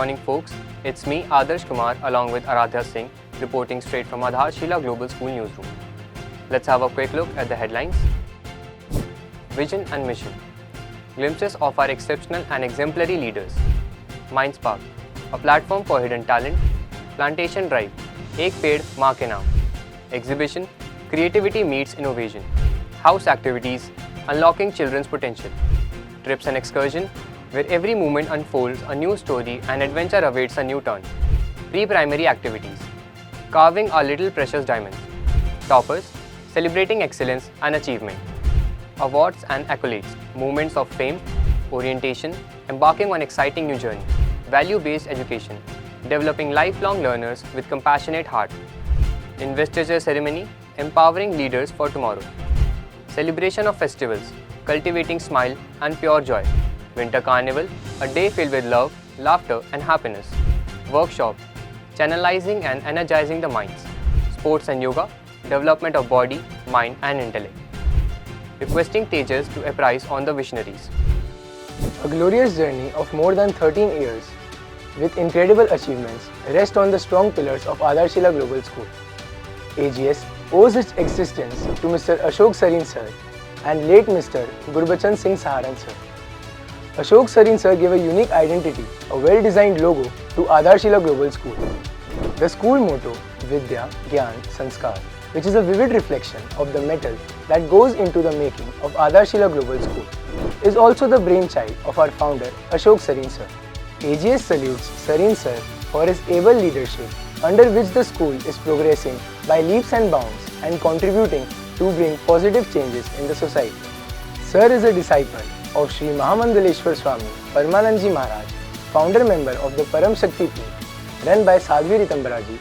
morning, folks. It's me, Adarsh Kumar, along with Aradhya Singh, reporting straight from Adharshila Global School newsroom. Let's have a quick look at the headlines. Vision and mission. Glimpses of our exceptional and exemplary leaders. Mindspark, a platform for hidden talent. Plantation Drive, Ek Ped Maa Ke Naam. Exhibition, Creativity Meets Innovation. House activities, Unlocking Children's Potential. Trips and excursion, where every moment unfolds a new story and adventure awaits a new turn. Pre-primary activities, Carving our little precious diamonds. Toppers, celebrating excellence and achievement. Awards and accolades, moments of fame, orientation, embarking on exciting new journey. Value-based education, developing lifelong learners with compassionate heart. Investiture ceremony, empowering leaders for tomorrow. Celebration of festivals, cultivating smile and pure joy. Winter Carnival, a day filled with love, laughter and happiness. Workshop, channelizing and energizing the minds. Sports and yoga, development of body, mind and intellect. Requesting Tejas to apprise on the visionaries. A glorious journey of more than 13 years with incredible achievements rests on the strong pillars of Adharshila Global School. AGS owes its existence to Mr. Ashok Sareen Sir and late Mr. Gurbachan Singh Saharan Sir. Ashok Sareen Sir gave a unique identity, a well-designed logo to Adharshila Global School. The school motto, Vidya, Gyan, Sanskar, which is a vivid reflection of the metal that goes into the making of Adharshila Global School, is also the brainchild of our founder, Ashok Sareen Sir. AGS salutes Sareen Sir for his able leadership, under which the school is progressing by leaps and bounds and contributing to bring positive changes in the society. Sir is a disciple of Sri Mahamandaleshwar Swami Paramanandji Maharaj, founder member of the Param Shakti Pool, run by Sadhvi Ritambaraji,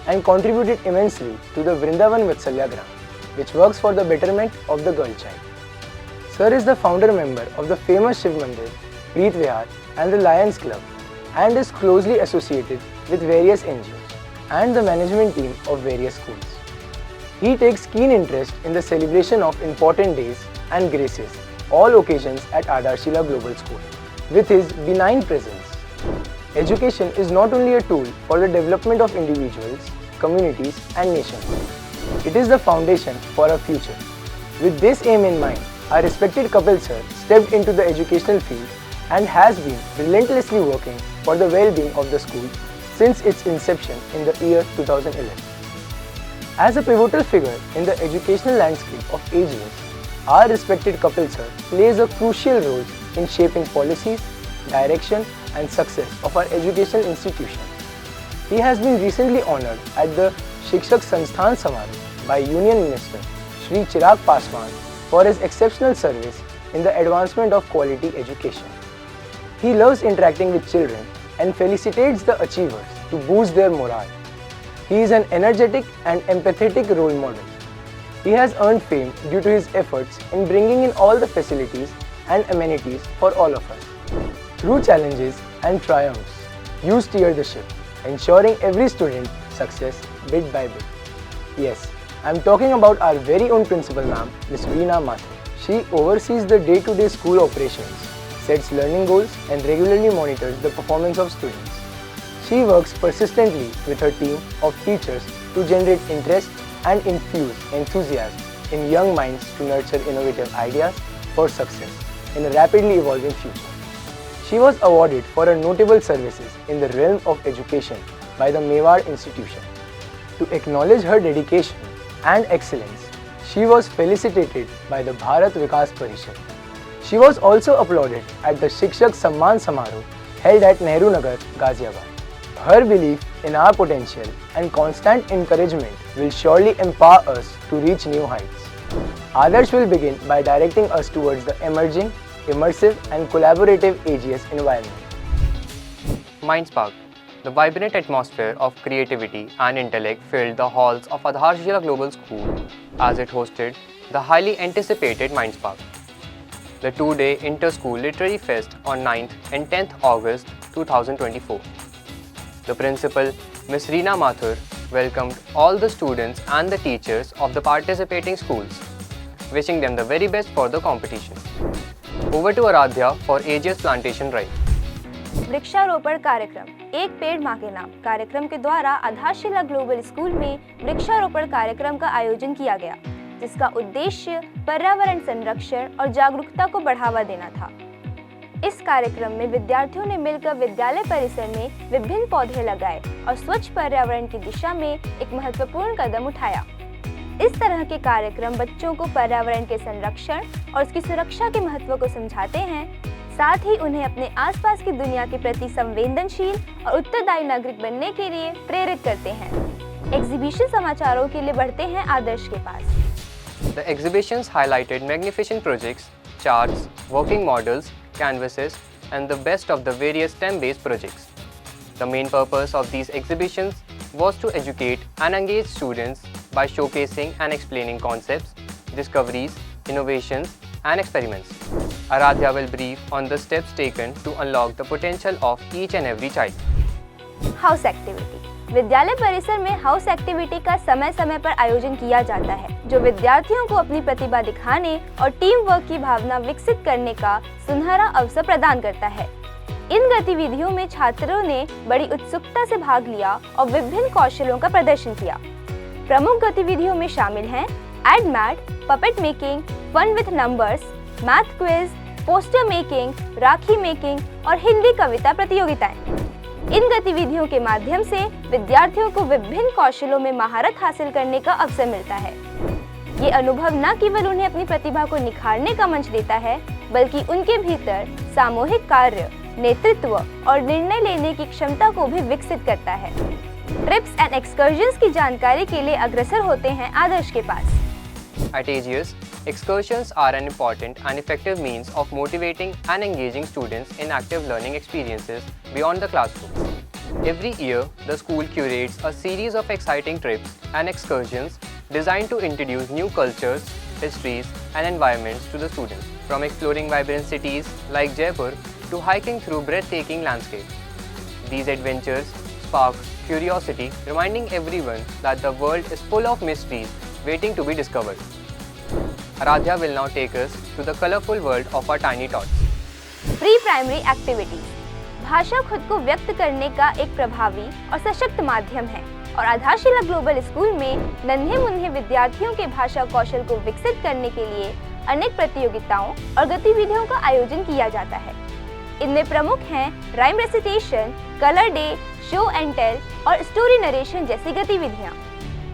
and contributed immensely to the Vrindavan Vatsalya Gram, which works for the betterment of the girl child. Sir is the founder member of the famous Shiv Mandir, Preet Vihar and the Lions Club, and is closely associated with various NGOs and the management team of various schools. He takes keen interest in the celebration of important days and graces, all occasions at Adharshila Global School, with his benign presence. Education is not only a tool for the development of individuals, communities and nations. It is the foundation for our future. With this aim in mind, our respected Kapil Sir stepped into the educational field and has been relentlessly working for the well-being of the school since its inception in the year 2011. As a pivotal figure in the educational landscape of AGS, our respected Kapil Sir plays a crucial role in shaping policies, direction and success of our educational institution. He has been recently honoured at the Shikshak Sansthan Samaroh by Union Minister Shri Chirag Paswan for his exceptional service in the advancement of quality education. He loves interacting with children and felicitates the achievers to boost their morale. He is an energetic and empathetic role model. He has earned fame due to his efforts in bringing in all the facilities and amenities for all of us. Through challenges and triumphs, you steer the ship, ensuring every student's success bit by bit. Yes, I am talking about our very own principal ma'am, Ms. Veena Mathur. She oversees the day-to-day school operations, sets learning goals and regularly monitors the performance of students. She works persistently with her team of teachers to generate interest and infuse enthusiasm in young minds to nurture innovative ideas for success in a rapidly evolving future. She was awarded for her notable services in the realm of education by the Mewar Institution. To acknowledge her dedication and excellence, she was felicitated by the Bharat Vikas Parishad. She was also applauded at the Shikshak Samman Samaroh held at Nehru Nagar, Ghaziabad. Her belief in our potential and constant encouragement will surely empower us to reach new heights. Adarsh will begin by directing us towards the emerging, immersive and collaborative AGS environment. Mindspark, the vibrant atmosphere of creativity and intellect filled the halls of Adharshila Global School as it hosted the highly anticipated Mindspark, the two-day inter-school literary fest on 9th and 10th August 2024. The principal, Ms. Veena Mathur, welcomed all the students and the teachers of the participating schools, wishing them the very best for the competition. Over to Aradhya for AGS Plantation Drive. वृक्षारोपण कार्यक्रम एक पेड़ मां के नाम कार्यक्रम के द्वारा आधारशिला ग्लोबल स्कूल में वृक्षारोपण कार्यक्रम का आयोजन किया गया, जिसका उद्देश्य पर्यावरण संरक्षण और जागरूकता को बढ़ावा देना था। इस कार्यक्रम में विद्यार्थियों ने मिलकर विद्यालय परिसर में विभिन्न पौधे लगाए और स्वच्छ पर्यावरण की दिशा में एक महत्वपूर्ण कदम उठाया। इस तरह के कार्यक्रम बच्चों को पर्यावरण के संरक्षण और उसकी सुरक्षा के महत्व को समझाते हैं, साथ ही उन्हें अपने आसपास की दुनिया के प्रति संवेदनशील और उत्तरदायी नागरिक बनने के लिए प्रेरित करते हैं। एग्जीबिशन समाचारों के लिए बढ़ते हैं आदर्श के पास। The exhibitions highlighted magnificent projects, charts, working models, canvases, and the best of the various STEM-based projects. The main purpose of these exhibitions was to educate and engage students by showcasing and explaining concepts, discoveries, innovations, and experiments. Aradhya will brief on the steps taken to unlock the potential of each and every child. House activity. विद्यालय परिसर में house activity का समय समय पर आयोजन किया जाता है, जो विद्यार्थियों को अपनी प्रतिभा दिखाने और टीम वर्क की भावना विकसित करने का सुनहरा अवसर प्रदान करता है। इन गतिविधियों में छात्रों ने बड़ी उत्सुकता से भाग लिया और विभिन्न कौशलों का प्रदर्शन किया। प्रमुख गतिविधियों में शामिल हैं ad mat, puppet making, fun with numbers, math quiz, poster making, rakhi making और हिंदी कविता प्रतियोगिताएं। इन गतिविधियों के माध्यम से विद्यार्थियों को विभिन्न कौशलों में महारत हासिल करने का अवसर मिलता है। ये अनुभव न केवल उन्हें अपनी प्रतिभा को निखारने का मंच देता है, बल्कि उनके भीतर सामूहिक कार्य, नेतृत्व और निर्णय लेने की क्षमता को भी विकसित करता है। ट्रिप्स एंड एक्सकर्जन्स की जानकारी के लिए अग्रसर होते हैं आदर्श के पास। At AGS, excursions are an important and effective means of motivating and engaging students in active learning experiences beyond the classroom. Every year, the school curates a series of exciting trips and excursions designed to introduce new cultures, histories, and environments to the students. From exploring vibrant cities like Jaipur to hiking through breathtaking landscapes. These adventures spark curiosity, reminding everyone that the world is full of mysteries waiting to be discovered. Aradhya will now take us to the colorful world of our tiny tots. Pre primary activities. भाषा खुद को व्यक्त करने का एक प्रभावी और सशक्त माध्यम है और आधारशिला ग्लोबल स्कूल में नन्हे मुन्ने विद्यार्थियों के भाषा कौशल को विकसित करने के लिए अनेक प्रतियोगिताओं और गतिविधियों का आयोजन किया जाता है। इनमें प्रमुख हैं rhyme recitation, colour day, show and tell और स्टोरी नरेशन जैसी गतिविधियाँ।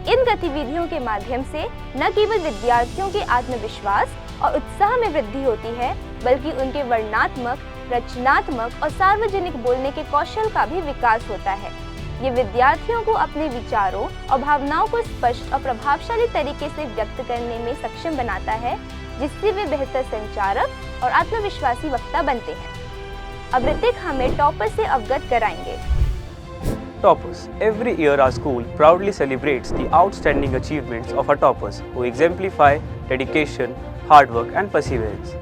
इन गतिविधियों के माध्यम से न केवल विद्यार्थियों के आत्मविश्वास और उत्साह में वृद्धि होती है, बल्कि उनके वर्णनात्मक, रचनात्मक और सार्वजनिक बोलने के कौशल का भी विकास होता है। ये विद्यार्थियों को अपने विचारों और भावनाओं को स्पष्ट और प्रभावशाली तरीके से व्यक्त करने में सक्षम बनाता है, जिससे वे बेहतर संचारक और आत्मविश्वासी वक्ता बनते हैं। अब ऋतिक हमें टॉपर से अवगत कराएंगे। Toppers. Every year our school proudly celebrates the outstanding achievements of our toppers who exemplify dedication, hard work and perseverance.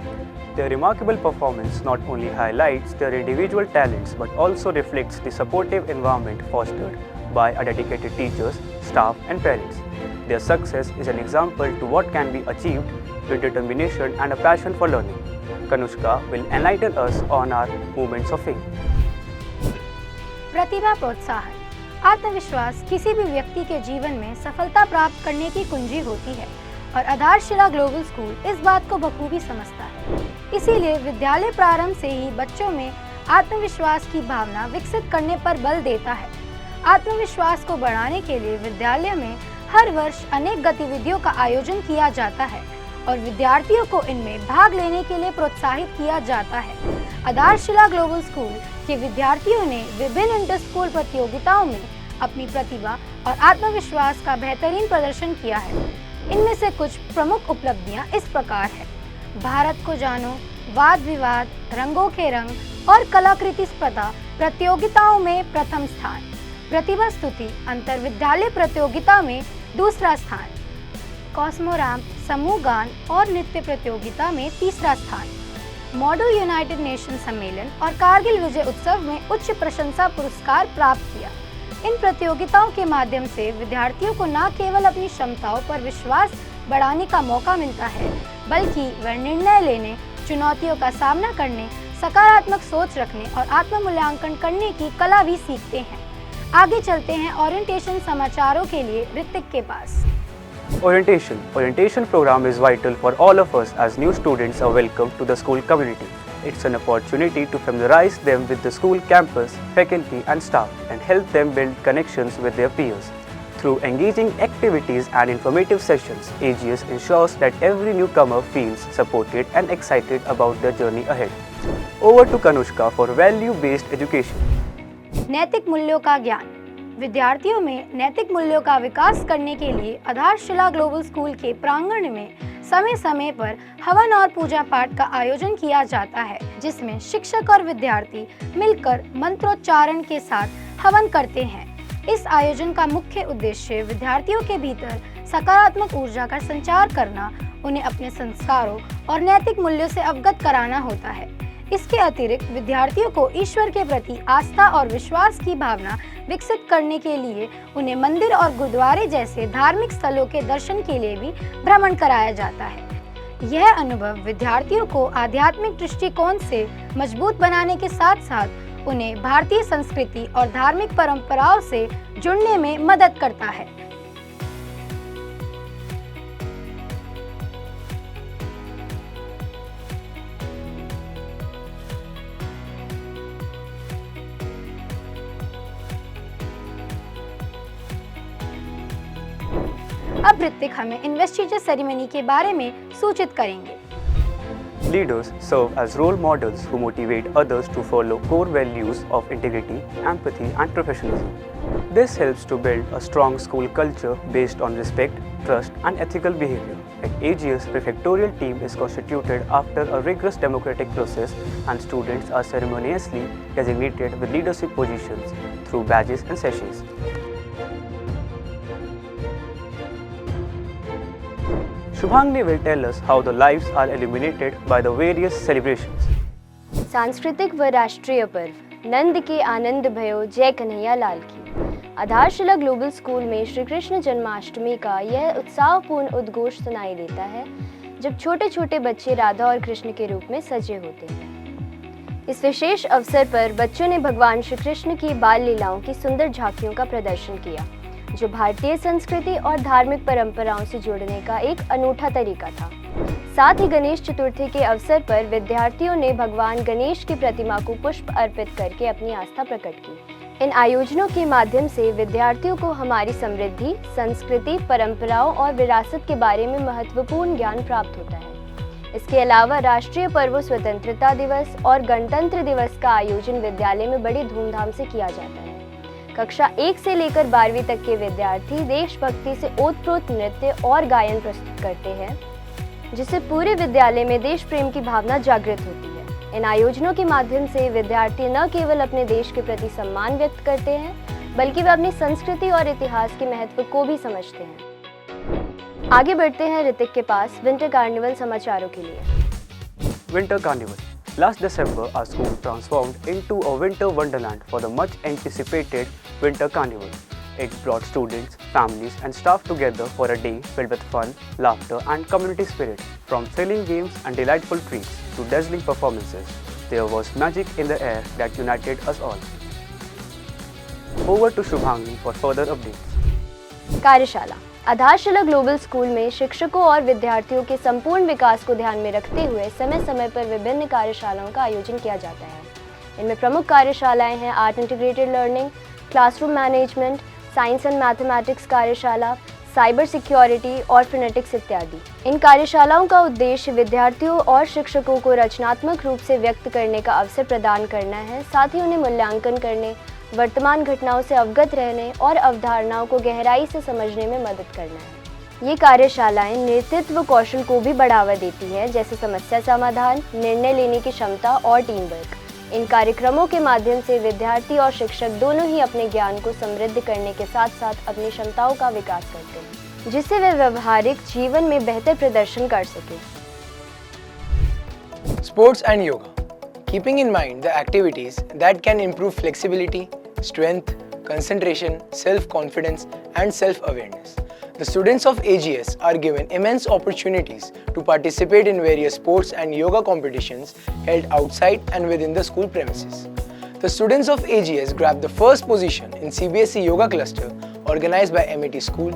Their remarkable performance not only highlights their individual talents but also reflects the supportive environment fostered by our dedicated teachers, staff and parents. Their success is an example to what can be achieved with determination and a passion for learning. Kanushka will enlighten us on our moments of fame. प्रतिभा प्रोत्साहन। आत्मविश्वास किसी भी व्यक्ति के जीवन में सफलता प्राप्त करने की कुंजी होती है और आधारशिला ग्लोबल स्कूल इस बात को बखूबी समझता है। इसीलिए विद्यालय प्रारंभ से ही बच्चों में आत्मविश्वास की भावना विकसित करने पर बल देता है। आत्मविश्वास को बढ़ाने के लिए विद्यालय में हर वर्ष अनेक गतिविधियों का आयोजन किया जाता है और विद्यार्थियों को इनमें भाग लेने के लिए प्रोत्साहित किया जाता है। आधारशिला ग्लोबल स्कूल के विद्यार्थियों ने विभिन्न इंटर स्कूल प्रतियोगिताओं में अपनी प्रतिभा और आत्मविश्वास का बेहतरीन प्रदर्शन किया है। इनमें से कुछ प्रमुख उपलब्धियां इस प्रकार है। भारत को जानो, वाद विवाद, रंगों के रंग और कलाकृति स्पर्धा प्रतियोगिताओं में प्रथम स्थान, प्रतिभा स्तुति अंतर विद्यालय प्रतियोगिता में दूसरा स्थान, कॉस्मोराम समूह गान और नृत्य प्रतियोगिता में तीसरा स्थान, मॉडल यूनाइटेड नेशन सम्मेलन और कारगिल विजय उत्सव में उच्च प्रशंसा पुरस्कार प्राप्त किया। इन प्रतियोगिताओं के माध्यम से विद्यार्थियों को न केवल अपनी क्षमताओं पर विश्वास बढ़ाने का मौका मिलता है, बल्कि वह निर्णय लेने, चुनौतियों का सामना करने, सकारात्मक सोच रखने और आत्म मूल्यांकन करने की कला भी सीखते हैं। आगे चलते हैं ओरिएंटेशन समाचारों के लिए ऋतिक के पास। Orientation program is vital for all of us as new students are welcomed to the school community. It's an opportunity to familiarize them with the school campus, faculty and staff and help them build connections with their peers. Through engaging activities and informative sessions, AGS ensures that every newcomer feels supported and excited about their journey ahead. Over to Kanushka for value-based education. नैतिक मूल्यों का ज्ञान। विद्यार्थियों में नैतिक मूल्यों का विकास करने के लिए आधारशिला ग्लोबल स्कूल के प्रांगण में समय समय पर हवन और पूजा पाठ का आयोजन किया जाता है, जिसमें शिक्षक और विद्यार्थी मिलकर मंत्रोच्चारण के साथ हवन करते हैं। इस आयोजन का मुख्य उद्देश्य विद्यार्थियों के भीतर सकारात्मक ऊर्जा का संचार करना, उन्हें अपने संस्कारों और नैतिक मूल्यों से अवगत कराना होता है। इसके अतिरिक्त विद्यार्थियों को ईश्वर के प्रति आस्था और विश्वास की भावना विकसित करने के लिए उन्हें मंदिर और गुरुद्वारे जैसे धार्मिक स्थलों के दर्शन के लिए भी भ्रमण कराया जाता है। यह अनुभव विद्यार्थियों को आध्यात्मिक दृष्टिकोण से मजबूत बनाने के साथ साथ उन्हें भारतीय संस्कृति और धार्मिक परंपराओं से जुड़ने में मदद करता है। अब ऋतिक हमें इन्वेस्टिचर सेरेमनी के बारे में सूचित करेंगे। Leaders serve as role models who motivate others to follow core values of integrity, empathy and professionalism. This helps to build a strong school culture based on respect, trust and ethical behavior. At AGS, prefectorial team is constituted after a rigorous democratic process and students are ceremoniously designated with leadership positions through badges and sessions. Shubhangni will tell us how the lives are illuminated by the various celebrations. सांस्कृतिक व राष्ट्रीय पर्व नंद के आनंद भयो जय कन्हैया लाल की। आधारशिला global school में श्री कृष्ण जन्माष्टमी का यह उत्साहपूर्ण उद्घोष सुनाई देता है, जब छोटे छोटे बच्चे राधा और कृष्ण के रूप में सजे होते हैं। इस विशेष अवसर पर बच्चों ने भगवान श्री कृष्ण की बाल लीलाओं की सुंदर झांकियों का प्रदर्शन किया, जो भारतीय संस्कृति और धार्मिक परंपराओं से जुड़ने का एक अनूठा तरीका था। साथ ही गणेश चतुर्थी के अवसर पर विद्यार्थियों ने भगवान गणेश की प्रतिमा को पुष्प अर्पित करके अपनी आस्था प्रकट की। इन आयोजनों के माध्यम से विद्यार्थियों को हमारी समृद्धि, संस्कृति, परंपराओं और विरासत के बारे में महत्वपूर्ण ज्ञान प्राप्त होता है। इसके अलावा राष्ट्रीय पर्वों स्वतंत्रता दिवस और गणतंत्र दिवस का आयोजन विद्यालय में बड़ी धूमधाम से किया जाता है। कक्षा 1 से लेकर 12वीं तक के विद्यार्थी देशभक्ति से ओतप्रोत नृत्य और गायन प्रस्तुत करते हैं, जिससे पूरे विद्यालय में देश प्रेम की भावना जागृत होती है। इन आयोजनों के माध्यम से विद्यार्थी न केवल अपने देश के प्रति सम्मान व्यक्त करते हैं, बल्कि वे अपनी संस्कृति और इतिहास के महत्व को भी समझते हैं। आगे बढ़ते हैं ऋतिक के पास विंटर कार्निवल समाचारों के लिए। Winter Carnival. Last December, our school transformed into a winter wonderland for the much anticipated Winter Carnival. It brought students, families and staff together for a day filled with fun, laughter and community spirit. From thrilling games and delightful treats to dazzling performances, there was magic in the air that united us all. Over to Shubhangni for further updates. कार्यशाला। आधारशिला global school में शिक्षकों और विद्यार्थियों के संपूर्ण विकास को ध्यान में रखते हुए समय समय पर विभिन्न कार्यशालाओं का आयोजन किया जाता है। इनमें प्रमुख कार्यशालाएं हैं art integrated learning, classroom management, science and mathematics कार्यशाला, साइबर सिक्योरिटी और फिनेटिक्स इत्यादि। इन कार्यशालाओं का उद्देश्य विद्यार्थियों और शिक्षकों को रचनात्मक रूप से व्यक्त करने का अवसर प्रदान करना है, साथ ही उन्हें मूल्यांकन करने, वर्तमान घटनाओं से अवगत रहने और अवधारणाओं को गहराई से समझने में मदद करना है। ये कार्यशालाएं नेतृत्व कौशल को भी बढ़ावा देती हैं, जैसे समस्या समाधान, निर्णय लेने की क्षमता और टीम वर्क। इन कार्यक्रमों के माध्यम से विद्यार्थी और शिक्षक दोनों ही अपने ज्ञान को समृद्ध करने के साथ साथ अपनी क्षमताओं का विकास करते हैं, जिससे वे व्यवहारिक जीवन में बेहतर प्रदर्शन कर सकें। Sports and yoga. Keeping in mind the activities that can improve flexibility, strength, concentration, self-confidence and self-awareness, The students of AGS are given immense opportunities to participate in various sports and yoga competitions held outside and within the school premises. The students of AGS grabbed the first position in CBSE Yoga Cluster organized by MAT School,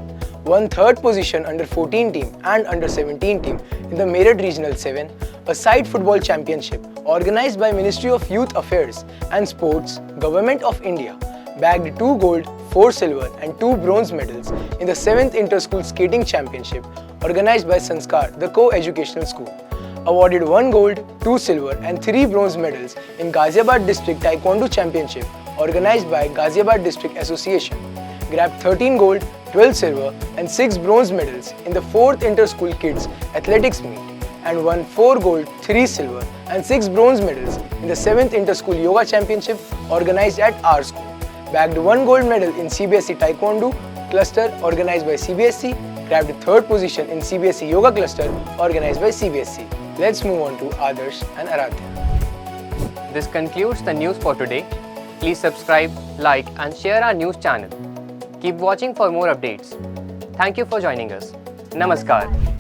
won third position under 14 team and under 17 team in the Meerut Regional 7, a side football championship organized by Ministry of Youth Affairs and Sports, Government of India, bagged 2 gold, 4 silver and 2 bronze medals in the 7th Inter-School Skating Championship organized by Sanskar, the co-educational school. Awarded 1 gold, 2 silver and 3 bronze medals in Ghaziabad District Taekwondo Championship organized by Ghaziabad District Association. Grabbed 13 gold, 12 silver and 6 bronze medals in the 4th Inter-School Kids Athletics Meet and won 4 gold, 3 silver and 6 bronze medals in the 7th Inter-School Yoga Championship organized at our school. Bagged 1 gold medal in CBSE Taekwondo Cluster organized by CBSE, grabbed 3rd position in CBSE Yoga Cluster organized by CBSE. Let's move on to Adarsh and Aradhya. This concludes the news for today. Please subscribe, like and share our news channel. Keep watching for more updates. Thank you for joining us. Namaskar.